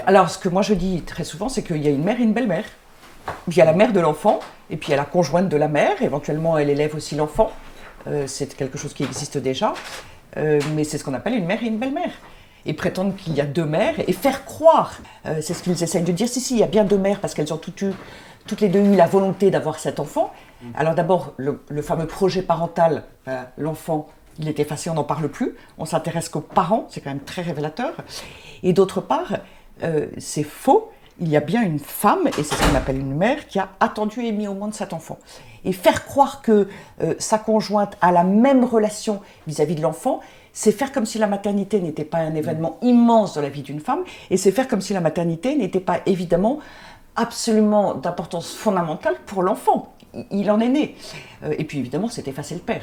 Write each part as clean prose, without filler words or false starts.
Alors, ce que moi je dis très souvent, c'est qu'il y a une mère et une belle-mère. Il y a la mère de l'enfant, et puis il y a la conjointe de la mère. Éventuellement, elle élève aussi l'enfant. C'est quelque chose qui existe déjà. Mais c'est ce qu'on appelle une mère et une belle-mère. Et prétendre qu'il y a deux mères, et faire croire, c'est ce qu'ils essayent de dire, si, il y a bien deux mères, parce qu'elles ont toutes les deux eu la volonté d'avoir cet enfant. Alors d'abord, le fameux projet parental, l'enfant, il est effacé, on n'en parle plus. On s'intéresse qu'aux parents, c'est quand même très révélateur. Et d'autre part, c'est faux. Il y a bien une femme, et c'est ce qu'on appelle une mère, qui a attendu et mis au monde cet enfant. Et faire croire que sa conjointe a la même relation vis-à-vis de l'enfant, c'est faire comme si la maternité n'était pas un événement immense dans la vie d'une femme, et c'est faire comme si la maternité n'était pas évidemment absolument d'importance fondamentale pour l'enfant. Il en est né. Et puis évidemment, c'est effacer le père.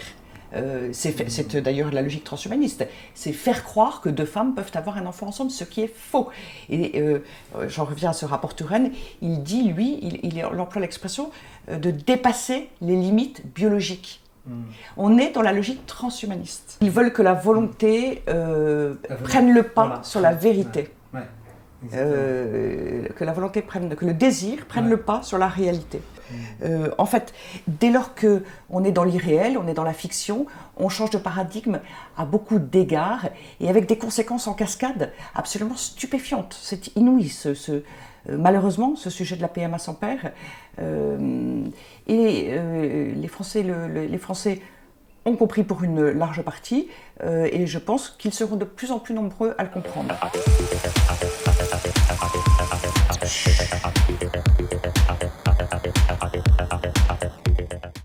C'est d'ailleurs la logique transhumaniste, c'est faire croire que deux femmes peuvent avoir un enfant ensemble, ce qui est faux. Et j'en reviens à ce rapport Turenne, il dit, lui, il emploie l'expression de dépasser les limites biologiques. On est dans la logique transhumaniste. Ils veulent que la volonté prenne le pas sur la vérité. Que la volonté que le désir prenne le pas sur la réalité. En fait, dès lors qu'on est dans l'irréel, on est dans la fiction, on change de paradigme à beaucoup d'égards et avec des conséquences en cascade absolument stupéfiantes. C'est inouï, malheureusement, ce sujet de la PMA sans père. Les Français ont compris pour une large partie et je pense qu'ils seront de plus en plus nombreux à le comprendre.